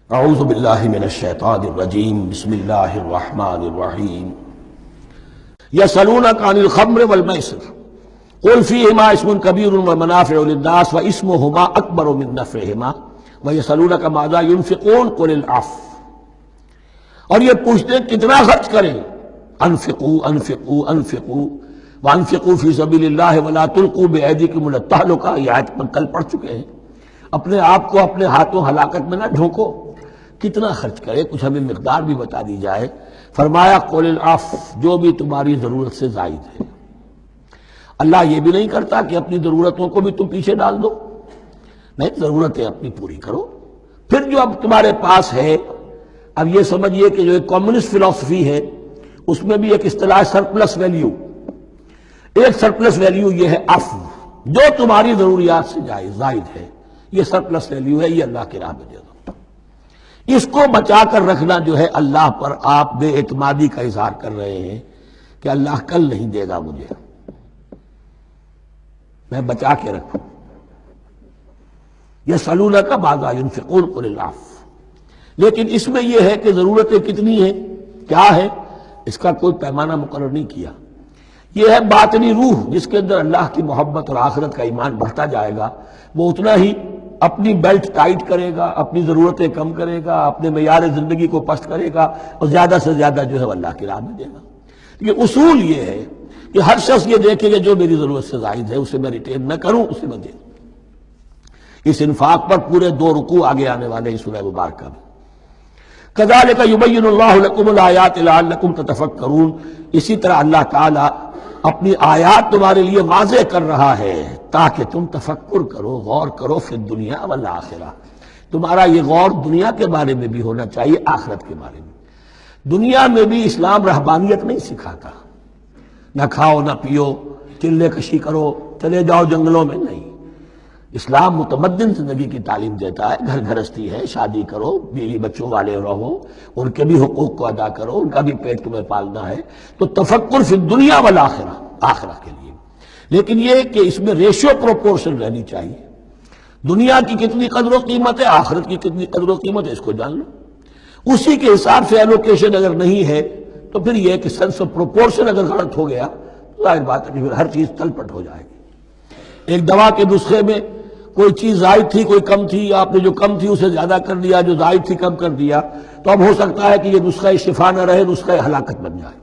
اعوذ باللہ من الشیطان الرجیم بسم اللہ الرحمن الرحیم یسألونک عن الخمر والمیسر قل فیہما اسم کبیر ومنافع للناس واسمہما اکبر من نفعہما ویسألونک ماذا ينفقون قل العفو. اور یہ پوچھتے ہیں کتنا خرچ کریں. انفقوا انفقوا انفقوا وانفقوا فی سبیل اللہ ولا تلقوا بایدیکم الی التہلکہ. یہ آیت پر کل پڑھ چکے ہیں. اپنے آپ کو اپنے ہاتھوں ہلاکت میں نہ ڈھونکو. کتنا خرچ کرے, کچھ ہمیں مقدار بھی بتا دی جائے. فرمایا قول العفو, جو بھی تمہاری ضرورت سے زائد ہے. اللہ یہ بھی نہیں کرتا کہ اپنی ضرورتوں کو بھی تم پیچھے ڈال دو, نہیں, ضرورتیں اپنی پوری کرو. پھر جو اب تمہارے پاس ہے, اب یہ سمجھیے کہ جو ایک کمیونسٹ فلسفی ہے اس میں بھی ایک اصطلاح سرپلس ویلیو. ایک سرپلس ویلیو یہ ہے عفو, جو تمہاری ضروریات سے زائد ہے, یہ سرپلس ویلیو ہے, یہ اللہ کی راہ میں دے دو. اس کو بچا کر رکھنا جو ہے اللہ پر آپ بے اعتمادی کا اظہار کر رہے ہیں کہ اللہ کل نہیں دے گا مجھے, میں بچا کے رکھوں. یسألونک ماذا ينفقون قل العفو. لیکن اس میں یہ ہے کہ ضرورتیں کتنی ہیں, کیا ہے, اس کا کوئی پیمانہ مقرر نہیں کیا. یہ ہے باطنی روح, جس کے اندر اللہ کی محبت اور آخرت کا ایمان بڑھتا جائے گا, وہ اتنا ہی اپنی بیلٹ ٹائٹ کرے گا, اپنی ضرورتیں کم کرے گا, اپنے معیار زندگی کو پست کرے گا, اور زیادہ سے زیادہ جو ہے وہ اللہ کی راہ میں دے گا. یہ اصول یہ ہے کہ ہر شخص یہ دیکھے کہ جو میری ضرورت سے زائد ہے اسے میں ریٹین نہ کروں, اسے میں دے دوں. اس انفاق پر پورے 2 رکوع آگے آنے والے ہیں سورہ مبارکہ میں. کذالک یبین اللہ لکم الآیات لعلکم تتفکرون. اسی طرح اللہ تعالی اپنی آیات تمہارے لیے واضح کر رہا ہے تاکہ تم تفکر کرو, غور کرو, فی الدنیا والآخرہ. تمہارا یہ غور دنیا کے بارے میں بھی ہونا چاہیے, آخرت کے بارے میں. دنیا میں بھی اسلام رہبانیت نہیں سکھاتا, نہ کھاؤ نہ پیو, چلے کشی کرو, چلے جاؤ جنگلوں میں, نہیں. اسلام متمدن زندگی کی تعلیم دیتا ہے. گھر گھرستی ہے, شادی کرو, بیوی بچوں والے رہو, ان کے بھی حقوق کو ادا کرو, ان کا بھی پیٹ تمہیں پالنا ہے. تو تفکر فی الدنیا والآخرہ, آخرہ کے لیے. لیکن یہ کہ اس میں ریشیو پروپورشن رہنی چاہیے. دنیا کی کتنی قدر و قیمت ہے, آخرت کی کتنی قدر و قیمت ہے, اس کو جان لو. اسی کے حساب سے ایلوکیشن اگر نہیں ہے تو پھر یہ کہ سینس آف پروپورشن اگر غلط ہو گیا تو ظاہر بات ہے کہ پھر ہر چیز تل پٹ ہو جائے گی. ایک دوا کے نسخے میں کوئی چیز زائد تھی, کوئی کم تھی, آپ نے جو کم تھی اسے زیادہ کر دیا, جو زائد تھی کم کر دیا, تو اب ہو سکتا ہے کہ یہ نسخہ شفا نہ رہے, نسخہ ہلاکت بن جائے.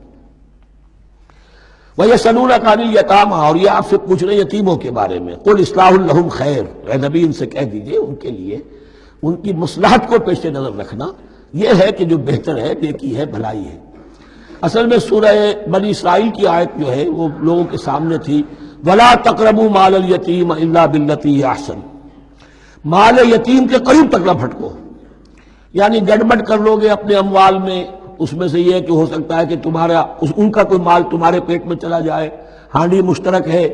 وَيَسْأَلُونَكَ عَنِ الْيَتَامَىٰ, اور یہ آپ سے پوچھ رہے ہیں یتیموں کے بارے میں. قُلْ إِصْلَاحٌ لَهُمْ خَيْرٌ, اے نبی ان سے کہہ دیجئے ان کے لیے ان کی مصلحت کو پیش نظر رکھنا یہ ہے کہ جو بہتر ہے, نیکی ہے, بھلائی ہے. اصل میں سورہ بنی اسرائیل کی آیت جو ہے وہ لوگوں کے سامنے تھی. وَلَا تَقْرَبُوا مَالَ الْيَتِيمِ إِلَّا بِالَّتِي هِيَ أَحْسَنُ. مال یتیم کے قریب تک نہ پھٹکو, یعنی گڑبڑ کر لو گے اپنے اموال میں. اس میں سے یہ کہ ہو سکتا ہے کہ تمہارا ان کا کوئی مال تمہارے پیٹ میں چلا جائے. ہانڈی مشترک ہے,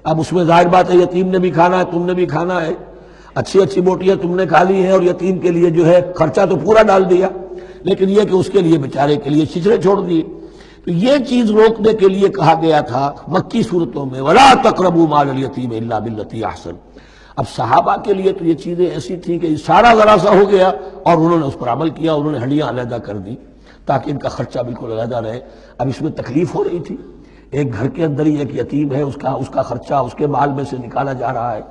اب اس میں ظاہر بات ہے یتیم نے بھی کھانا ہے, تم نے بھی کھانا ہے. اچھی اچھی بوٹیاں تم نے کھا لی ہیں اور یتیم کے لیے جو ہے خرچہ تو پورا ڈال دیا, لیکن یہ کہ اس کے لیے بیچارے کے لیے چھچڑے چھوڑ دیے. تو یہ چیز روکنے کے لیے کہا گیا تھا مکی صورتوں میں وَلَا تَقْرَبُوا مَالَ الْيَتِيمِ إِلَّا بِالَّتِي أَحْسَنُ. اب صحابہ کے لیے تو یہ چیزیں ایسی تھیں کہ اشارہ ذرا سا ہو گیا اور انہوں نے اس پر عمل کیا, انہوں نے ہڈیاں علیحدہ کر دی تاکہ ان کا خرچہ بالکل علیحدہ رہے. اب اس میں تکلیف ہو رہی تھی, ایک گھر کے اندر ہی ایک یتیم ہے, اس کا خرچہ اس کے مال میں سے نکالا جا رہا ہے.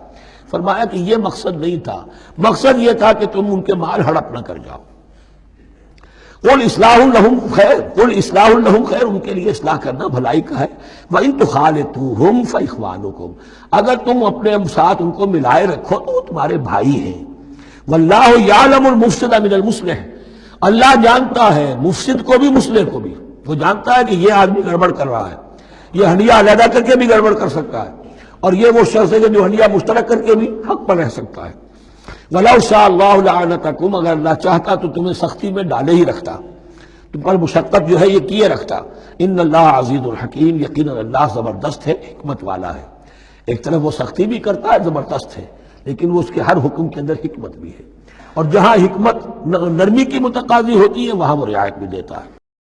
فرمایا کہ یہ مقصد نہیں تھا, مقصد یہ تھا کہ تم ان کے مال ہڑپ نہ کر جاؤ. قُلْ إِصْلَاحٌ لَهُمْ خَيْرٌ, قُلْ إِصْلَاحٌ لَهُمْ خَيْرٌ, ان کے لیے اصلاح کرنا بھلائی کا ہے. وَإِن تُخَالِطُوهُمْ فَإِخْوَانُكُمْ, اگر تم اپنے ساتھ ان کو ملائے رکھو تو وہ تمہارے بھائی ہیں. وَاللَّهُ يَعْلَمُ الْمُفْسِدَ مِنَ الْمُصْلِحِ, اللہ جانتا ہے مفسد کو بھی مصلح کو بھی. وہ جانتا ہے کہ یہ آدمی گڑبڑ کر رہا ہے, یہ ہنڈیا علیحدہ کر کے بھی گڑبڑ کر سکتا ہے, اور یہ وہ شخص ہے جو ہنڈیا مشترک کر کے بھی حق پر رہ سکتا ہے. وَلَوْ شَاءَ اللَّهُ لَعَنَتَكُمْ, اگر اللہ چاہتا تو تمہیں سختی میں ڈالے ہی رکھتا, تم پر مشقت جو ہے یہ کیے رکھتا. ان اللہ عزیز الحکیم, یقینا اللہ زبردست ہے, حکمت والا ہے. ایک طرف وہ سختی بھی کرتا ہے, زبردست ہے, لیکن وہ اس کے ہر حکم کے اندر حکمت بھی ہے, اور جہاں حکمت نرمی کی متقاضی ہوتی ہے وہاں وہ رعایت بھی دیتا ہے.